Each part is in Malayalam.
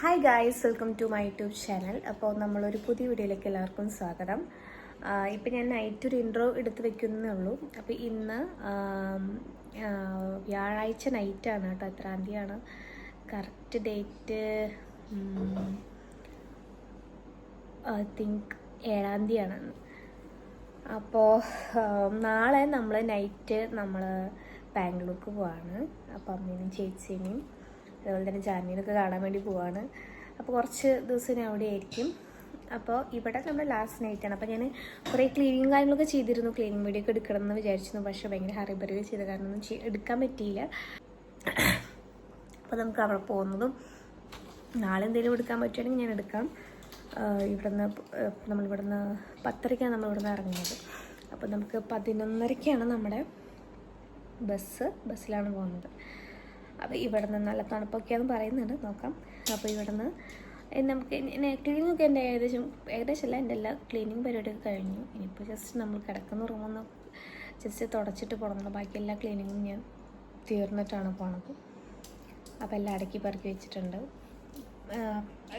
Hi guys, welcome to my YouTube channel. അപ്പോൾ നമ്മളൊരു പുതിയ വീഡിയോയിലേക്ക് എല്ലാവർക്കും സ്വാഗതം. ഇപ്പം ഞാൻ നൈറ്റ് ഒരു ഇൻട്രോ എടുത്ത് വെക്കുന്നേ ഉള്ളൂ. അപ്പോൾ ഇന്ന് വ്യാഴാഴ്ച നൈറ്റാണ് കേട്ടോ. എത്രാം തീയതിയാണ് കറക്റ്റ് ഡേറ്റ്? ഐ തിങ്ക് 7-ാം തീയതിയാണ്. അപ്പോൾ നാളെ നമ്മൾ നൈറ്റ് നമ്മൾ ബാംഗ്ലൂർക്ക് പോവാണ്. അപ്പോൾ അമ്മേനും ചേച്ചീനെയും അതുപോലെ തന്നെ ജാൻവിനൊക്കെ കാണാൻ വേണ്ടി പോവാണ്. അപ്പോൾ കുറച്ച് ദിവസം ഞാൻ അവിടെ ആയിരിക്കും. അപ്പോൾ ഇവിടെ നമ്മുടെ ലാസ്റ്റ് നൈറ്റാണ്. അപ്പോൾ ഞാൻ കുറേ ക്ലീനിങ് കാര്യങ്ങളൊക്കെ ചെയ്തിരുന്നു. ക്ലീനിങ് വീഡിയോ ഒക്കെ എടുക്കണം എന്ന് വിചാരിച്ചിരുന്നു. പക്ഷേ ഭയങ്കര ഹറിബറി ചെയ്ത കാരണം ഒന്നും എടുക്കാൻ പറ്റിയില്ല. അപ്പോൾ നമുക്ക് അവിടെ പോകുന്നതും നാളെ എന്തെങ്കിലും എടുക്കാൻ പറ്റുകയാണെങ്കിൽ ഞാൻ എടുക്കാം. നമ്മളിവിടുന്ന് 10:30 നമ്മളിവിടുന്ന് ഇറങ്ങുന്നത്. അപ്പോൾ നമുക്ക് 11:30 നമ്മുടെ ബസ്സിലാണ് പോകുന്നത്. അപ്പോൾ ഇവിടെ നിന്ന് നല്ല തണുപ്പൊക്കെയാണെന്ന് പറയുന്നുണ്ട്, നോക്കാം. അപ്പോൾ ഇവിടെ നിന്ന് നമുക്ക് ക്ലീനിങ്ങൊക്കെ എൻ്റെ ഏകദേശമല്ല, എൻ്റെ എല്ലാ ക്ലീനിങ് പരിപാടിയൊക്കെ കഴിഞ്ഞു. ഇനിയിപ്പോൾ ജസ്റ്റ് നമ്മൾ കിടക്കുന്ന റൂമൊന്ന് ജസ്റ്റ് തുടച്ചിട്ട് പോകണം. ബാക്കി എല്ലാ ക്ലീനിങ്ങും ഞാൻ തീർന്നിട്ടാണ് പോണത്. അപ്പോൾ എല്ലാം അടക്കി പറക്കി വെച്ചിട്ടുണ്ട്,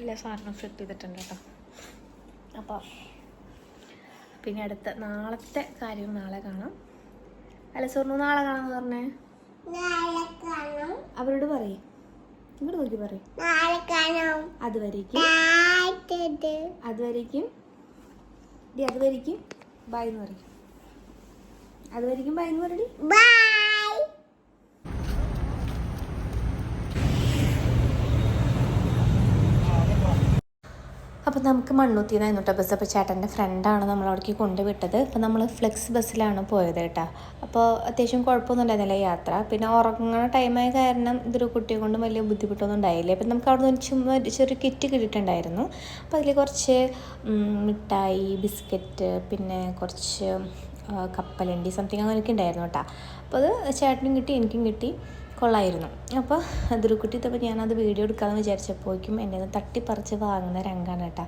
എല്ലാ സാധനവും സെറ്റ് ചെയ്തിട്ടുണ്ട് കേട്ടോ. അപ്പോൾ പിന്നെ നാളത്തെ കാര്യം നാളെ കാണാം. അല്ല സ്വർണ്ണ നാളെ കാണാമെന്ന് പറഞ്ഞേ. അവരോട് പറയും, ഇങ്ങോട്ട് നോക്കി പറയും. അതുവരേക്കും ബൈ എന്ന് പറയും. അതുവരേക്കും ബൈ എന്ന് പറയടി. അപ്പോൾ നമുക്ക് മണ്ണുത്തിന്നായിരുന്നു കേട്ടോ ബസ്. അപ്പോൾ ചേട്ടൻ്റെ ഫ്രണ്ടാണ് നമ്മളവിടേക്ക് കൊണ്ടുവിട്ടത്. അപ്പോൾ നമ്മൾ ഫ്ലെക്സ് ബസ്സിലാണ് പോയത് കേട്ടോ. അപ്പോൾ അത്യാവശ്യം കുഴപ്പമൊന്നും ഉണ്ടായിരുന്നില്ല യാത്ര. പിന്നെ ഉറങ്ങുന്ന ടൈമായ കാരണം ഇതൊരു കുട്ടിയെ കൊണ്ട് വലിയ ബുദ്ധിമുട്ടൊന്നും ഉണ്ടായില്ല. അപ്പം നമുക്ക് അവിടെ നിന്ന് ചെറിയ കിറ്റ് കിട്ടിയിട്ടുണ്ടായിരുന്നു. അപ്പോൾ അതിൽ കുറച്ച് മിഠായി, ബിസ്ക്കറ്റ്, പിന്നെ കുറച്ച് കപ്പലണ്ടി സംതിങ് അങ്ങനെയൊക്കെ ഉണ്ടായിരുന്നു കേട്ടോ. അപ്പോൾ അത് ചേട്ടനും കിട്ടി, എനിക്കും കിട്ടി. കൊള്ളായിരുന്നു. അപ്പോൾ അതൊരു കുട്ടി ഇതപ്പോൾ ഞാനത് വീഡിയോ എടുക്കാമെന്ന് വിചാരിച്ചപ്പോഴേക്കും എൻ്റെ നിന്ന് തട്ടിപ്പറിച്ച് വാങ്ങുന്ന രംഗാണ് കേട്ടോ.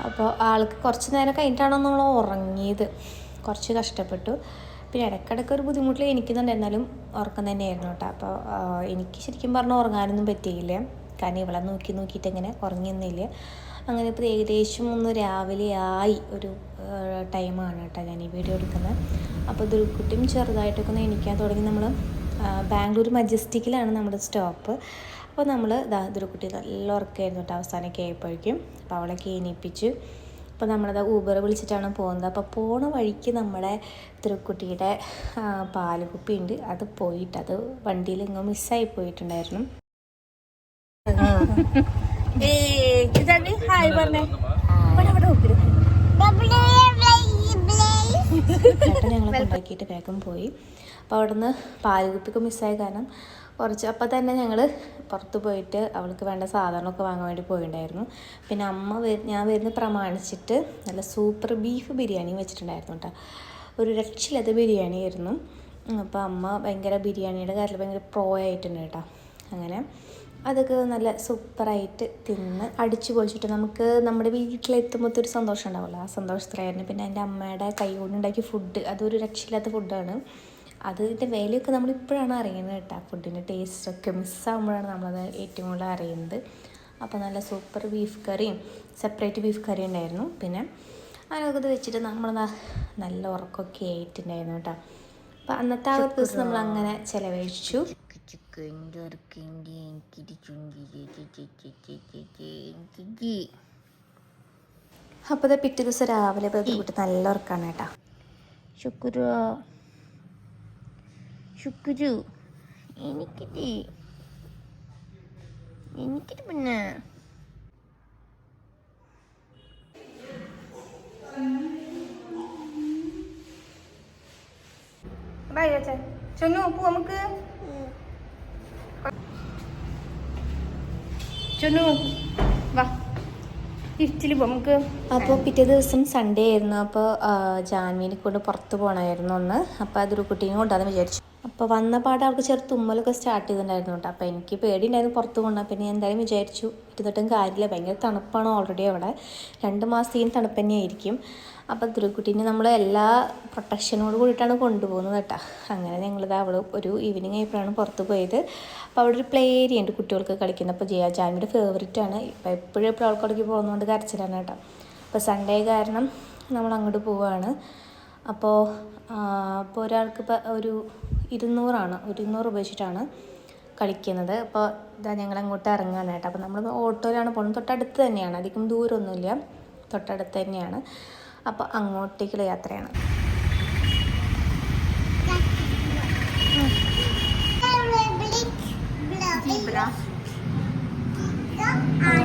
അപ്പോൾ ആൾക്ക് കുറച്ച് നേരം കഴിഞ്ഞിട്ടാണോ നമ്മൾ ഉറങ്ങിയത്. കുറച്ച് കഷ്ടപ്പെട്ടു. പിന്നെ ഇടയ്ക്കിടയ്ക്ക് ഒരു ബുദ്ധിമുട്ടിൽ എനിക്കുന്നുണ്ടായിരുന്നാലും ഉറക്കം തന്നെയായിരുന്നു കേട്ടോ. അപ്പോൾ എനിക്ക് ശരിക്കും പറഞ്ഞാൽ ഉറങ്ങാനൊന്നും പറ്റിയില്ല. കാരണം ഇവളെ നോക്കിയിട്ട് ഇങ്ങനെ ഉറങ്ങിയൊന്നുമില്ല. അങ്ങനെ ഇപ്പോൾ ഏകദേശം രാവിലെ ആയി ഒരു ടൈമാണ് കേട്ടോ ഞാൻ ഈ വീഡിയോ എടുക്കുന്നത്. അപ്പോൾ ഇതൊരു കുട്ടിയും ചെറുതായിട്ടൊക്കെ ഒന്ന് എണീക്കാൻ തുടങ്ങി. നമ്മൾ ബാംഗ്ലൂർ മജസ്റ്റിക്കിലാണ് നമ്മുടെ സ്റ്റോപ്പ്. അപ്പോൾ നമ്മൾ ഇതൊരു കുട്ടി നല്ല ഉറക്കമായിരുന്നു കേട്ടോ അവസാനമൊക്കെ ആയപ്പോഴേക്കും. അപ്പോൾ അവളൊക്കെ എണീപ്പിച്ചു. അപ്പോൾ നമ്മളത് ഊബർ വിളിച്ചിട്ടാണ് പോകുന്നത്. അപ്പോൾ പോണ വഴിക്ക് നമ്മുടെ തിരുക്കുട്ടിയുടെ പാലുകുപ്പി ഉണ്ട്, അത് പോയിട്ട് അത് വണ്ടിയിൽ ഇങ്ങ് മിസ്സായി പോയിട്ടുണ്ടായിരുന്നു. ചേട്ടൻ ഞങ്ങളെ കൊണ്ടാക്കിയിട്ട് വേഗം പോയി. അപ്പോൾ അവിടെ നിന്ന് പാലുകുപ്പിക്ക് മിസ്സായ കാരണം അപ്പോൾ തന്നെ ഞങ്ങൾ പുറത്ത് പോയിട്ട് അവൾക്ക് വേണ്ട സാധനമൊക്കെ വാങ്ങാൻ വേണ്ടി പോയിട്ടുണ്ടായിരുന്നു. പിന്നെ ഞാൻ വരുന്ന പ്രമാണിച്ചിട്ട് നല്ല സൂപ്പർ ബീഫ് ബിരിയാണി വെച്ചിട്ടുണ്ടായിരുന്നു കേട്ടോ. ഒരു രക്ഷയില്ലാത്ത ബിരിയാണി ആയിരുന്നു. അപ്പോൾ അമ്മ ഭയങ്കര ബിരിയാണിയുടെ കാര്യത്തിൽ ഭയങ്കര പ്രോ ആയിട്ടുണ്ട് കേട്ടോ. അങ്ങനെ അതൊക്കെ നല്ല സൂപ്പറായിട്ട് തിന്ന് അടിച്ചു പൊളിച്ചിട്ട് നമുക്ക് നമ്മുടെ വീട്ടിലെത്തുമ്പോഴത്തെ ഒരു സന്തോഷം ഉണ്ടാവുമല്ലോ, ആ സന്തോഷത്തിലായിരുന്നു. പിന്നെ എൻ്റെ അമ്മയുടെ കൈ കൊണ്ടുണ്ടാക്കിയ ഫുഡ്, അതൊരു രക്ഷയില്ലാത്ത ഫുഡാണ്. അതിൻ്റെ വിലയൊക്കെ നമ്മളിപ്പോഴാണ് അറിയുന്നത് കേട്ടോ. ഫുഡിൻ്റെ ടേസ്റ്റൊക്കെ മിസ്സാകുമ്പോഴാണ് നമ്മളത് ഏറ്റവും കൂടുതൽ അറിയുന്നത്. അപ്പോൾ നല്ല സൂപ്പർ ബീഫ് കറിയും സെപ്പറേറ്റ് ബീഫ് കറി ഉണ്ടായിരുന്നു. പിന്നെ അതിനൊക്കെ ഇത് വെച്ചിട്ട് നമ്മൾ നല്ല ഉറക്കമൊക്കെ ആയിട്ടുണ്ടായിരുന്നു കേട്ടോ. അപ്പോൾ അന്നത്തെ ആ ഒരു ദിവസം നമ്മളങ്ങനെ ചിലവഴിച്ചു. അപ്പോൾ ഇത് പിറ്റേ ദിവസം രാവിലെ കൂട്ടി നല്ല ഉറക്കാണ് കേട്ടോ. ശുക്രു എനിക്കിട്ട് പിന്നെ ചൊന്നു പോ നമുക്ക്. ചൊന്നു വാ ലിഫ്റ്റിൽ പോ നമുക്ക്. അപ്പോൾ പിറ്റേ ദിവസം സൺഡേ ആയിരുന്നു. അപ്പോൾ ജാൻവിനെ കൊണ്ട് പുറത്ത് പോകണമായിരുന്നു ഒന്ന്. അപ്പോൾ അതൊരു കുട്ടീനെ കൊണ്ടാന്ന് വിചാരിച്ചു. അപ്പോൾ വന്ന പാടെ അവൾക്ക് ചെറു തുമ്മലൊക്കെ സ്റ്റാർട്ട് ചെയ്തിട്ടുണ്ടായിരുന്നു കേട്ടോ. അപ്പോൾ എനിക്ക് പേടിയുണ്ടായിരുന്നു പുറത്ത് കൊണ്ടുപോകാൻ. പിന്നെ എന്തായാലും വിചാരിച്ചു ഇരുന്നിട്ടും കാര്യമില്ല, ഭയങ്കര തണുപ്പാണ് ഓൾറെഡി അവിടെ, 2 മാസത്തേക്കും തണുപ്പ് തന്നെയായിരിക്കും. അപ്പോൾ ധ്രുക്കുട്ടീനെ നമ്മൾ എല്ലാ പ്രൊട്ടക്ഷനോട് കൂടിയിട്ടാണ് കൊണ്ടുപോകുന്നത് കേട്ടോ. അങ്ങനെ ഞങ്ങളിത് അവൾ ഒരു ഈവനിങ് ആയപ്പോഴാണ് പുറത്ത് പോയത്. അപ്പോൾ അവിടെ ഒരു പ്ലേ ഏരിയ ഉണ്ട് കുട്ടികൾക്ക് കളിക്കുന്നത്. അപ്പോൾ ജാൻവിയുടെ ഫേവറേറ്റാണ്. ഇപ്പോൾ എപ്പോഴും അവൾക്ക് അവിടേക്ക് പോകുന്നതുകൊണ്ട് കരച്ചിലാണ് കേട്ടോ. അപ്പോൾ സൺഡേ കാരണം നമ്മൾ അങ്ങോട്ട് പോവുകയാണ്. അപ്പോൾ ഒരാൾക്ക് ഇപ്പോൾ ഒരു 200 ഉപയോഗിച്ചിട്ടാണ് കളിക്കുന്നത്. അപ്പോൾ ഇതാ ഞങ്ങൾ അങ്ങോട്ട് ഇറങ്ങാൻ കേട്ടോ. അപ്പോൾ നമ്മൾ ഓട്ടോയിലാണ് പോകുന്നത്. തൊട്ടടുത്ത് തന്നെയാണ്, അധികം ദൂരമൊന്നുമില്ല, തൊട്ടടുത്ത് തന്നെയാണ്. അപ്പോൾ അങ്ങോട്ടേക്കുള്ള യാത്രയാണ്.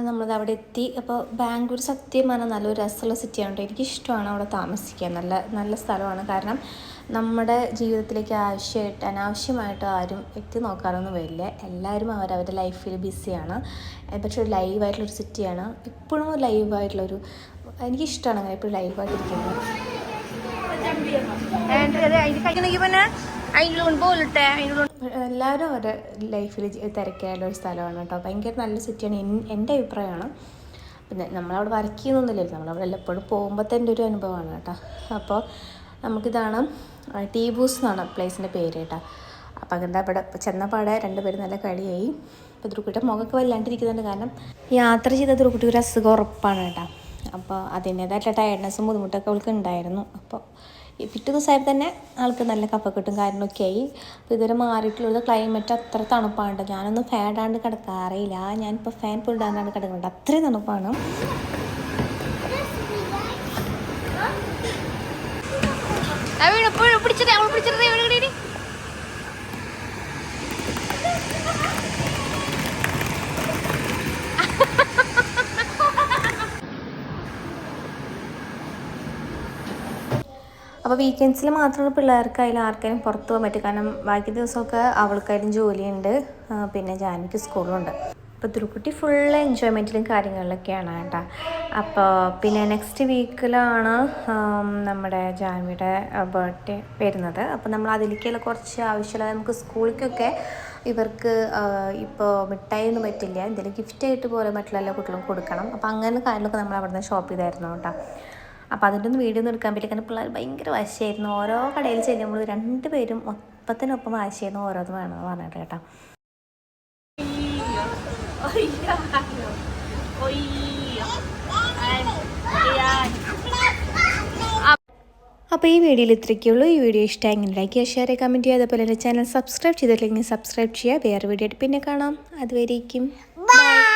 നമ്മളത് അവിടെ എത്തി. അപ്പോൾ ബാംഗ്ലൂർ സത്യം പറഞ്ഞാൽ നല്ലൊരു രസമുള്ള സിറ്റിയാണ്. എനിക്കിഷ്ടമാണ് അവിടെ താമസിക്കാൻ. നല്ല സ്ഥലമാണ്. കാരണം നമ്മുടെ ജീവിതത്തിലേക്ക് അനാവശ്യമായിട്ട് ആരും എത്തി നോക്കാനൊന്നും വരില്ല. എല്ലാവരും അവരവരുടെ ലൈഫിൽ ബിസിയാണ്. പക്ഷേ ഒരു ലൈവായിട്ടുള്ളൊരു സിറ്റിയാണ്. ഇപ്പോഴും ലൈവായിട്ടുള്ളൊരു, എനിക്കിഷ്ടമാണ് അങ്ങനെ എപ്പോഴും ലൈവായിട്ടിരിക്കുന്നത്. എല്ലാവരും അവരുടെ ലൈഫിൽ തിരക്കായുള്ള ഒരു സ്ഥലമാണ് കേട്ടോ. ഭയങ്കര നല്ല സിറ്റിയാണ്, എൻ്റെ അഭിപ്രായമാണ്. പിന്നെ നമ്മളവിടെ വർക്ക് ചെയ്യുന്നൊന്നുമില്ലല്ലോ, നമ്മളവിടെ എപ്പോഴും പോകുമ്പോൾ തന്നെ ഒരു അനുഭവമാണ് കേട്ടോ. അപ്പോൾ നമുക്കിതാണ് ടീബൂസ് എന്നാണ് പ്ലേസിൻ്റെ പേര് കേട്ടോ. അപ്പോൾ അതിൻ്റെ അവിടെ ചെന്നപാടെ 2 പേരും നല്ല കളിയായി. അപ്പോൾ ധ്രുക്കുട്ടിയുടെ മുഖമൊക്കെ വല്ലാണ്ടിരിക്കുന്നുണ്ട്. കാരണം യാത്ര ചെയ്ത ധ്രുക്കുട്ടി ഒരു അസുഖം ഉറപ്പാണ് കേട്ടോ. അപ്പോൾ അതിൻ്റേതായിട്ടുള്ള ടയർഡ്നെസ്സും ബുദ്ധിമുട്ടൊക്കെ അവൾക്ക് ഉണ്ടായിരുന്നു. അപ്പോൾ പിറ്റേ ദിവസമായപ്പോൾ തന്നെ ആൾക്ക് നല്ല കഫക്കെട്ടും കാര്യങ്ങളൊക്കെ ആയി. അപ്പോൾ ഇതുവരെ മാറിയിട്ടുള്ളത് ക്ലൈമറ്റ് അത്ര തണുപ്പാണ്. ഞാനൊന്നും ഫാൻ ഇടാണ്ട് കിടക്കാറില്ല. ഞാനിപ്പോൾ ഫാൻ പോയി ഇടാണ്ടാണ് കിടക്കുന്നത്, അത്രയും തണുപ്പാണ്. അപ്പോൾ വീക്കെൻഡ്സിൽ മാത്രമാണ് പിള്ളേർക്കായാലും ആർക്കായാലും പുറത്ത് പോകാൻ പറ്റും. കാരണം ബാക്കി ദിവസമൊക്കെ അവൾക്കായാലും ജോലിയുണ്ട്, പിന്നെ ജാനിക്ക് സ്കൂളുണ്ട്. അപ്പോൾ ധ്രുക്കുട്ടി ഫുൾ എൻജോയ്മെൻറ്റിലും കാര്യങ്ങളിലൊക്കെയാണ് കേട്ടോ. അപ്പോൾ പിന്നെ നെക്സ്റ്റ് വീക്കിലാണ് നമ്മുടെ ജാൻവിയുടെ ബർത്ത്ഡേ വരുന്നത്. അപ്പോൾ നമ്മൾ അതിലേക്കുള്ള കുറച്ച് ആവശ്യമുള്ള, നമുക്ക് സ്കൂളിലേക്കൊക്കെ ഇവർക്ക് ഇപ്പോൾ മിഠായി ഒന്നും പറ്റില്ല, എന്തെങ്കിലും ഗിഫ്റ്റായിട്ട് പോലെ മറ്റുള്ള എല്ലാ കുട്ടികളും കൊടുക്കണം. അപ്പോൾ അങ്ങനെ കാര്യങ്ങളൊക്കെ നമ്മൾ അവിടെ നിന്ന് ഷോപ്പ് ചെയ്തായിരുന്നു കേട്ടോ. അപ്പോൾ അതിൻ്റെ ഒന്നും വീഡിയോ ഒന്നും എടുക്കാൻ പറ്റില്ല. കാരണം പിള്ളേർ ഭയങ്കര വാശിയായിരുന്നു. ഓരോ കടയിൽ ചെല്ലുമ്പോൾ 2 പേരും ഒപ്പത്തിനൊപ്പം വാശിയായിരുന്നു, ഓരോന്ന് വേണമെന്ന് പറഞ്ഞിട്ട് കേട്ടോ. അപ്പോൾ ഈ വീഡിയോയിൽ ഇത്രയ്ക്കുള്ളൂ. ഈ വീഡിയോ ഇഷ്ടമായെങ്കിൽ ലൈക്ക് ചെയ്യുക, ഷെയർ ചെയ്യുക, കമൻറ്റ് ചെയ്യുക. അതുപോലെ എൻ്റെ ചാനൽ സബ്സ്ക്രൈബ് ചെയ്തിട്ടില്ലെങ്കിൽ സബ്സ്ക്രൈബ് ചെയ്യുക. വേറെ വീഡിയോ ആയിട്ട് പിന്നെ കാണാം. അതുവരേക്കും ബൈ.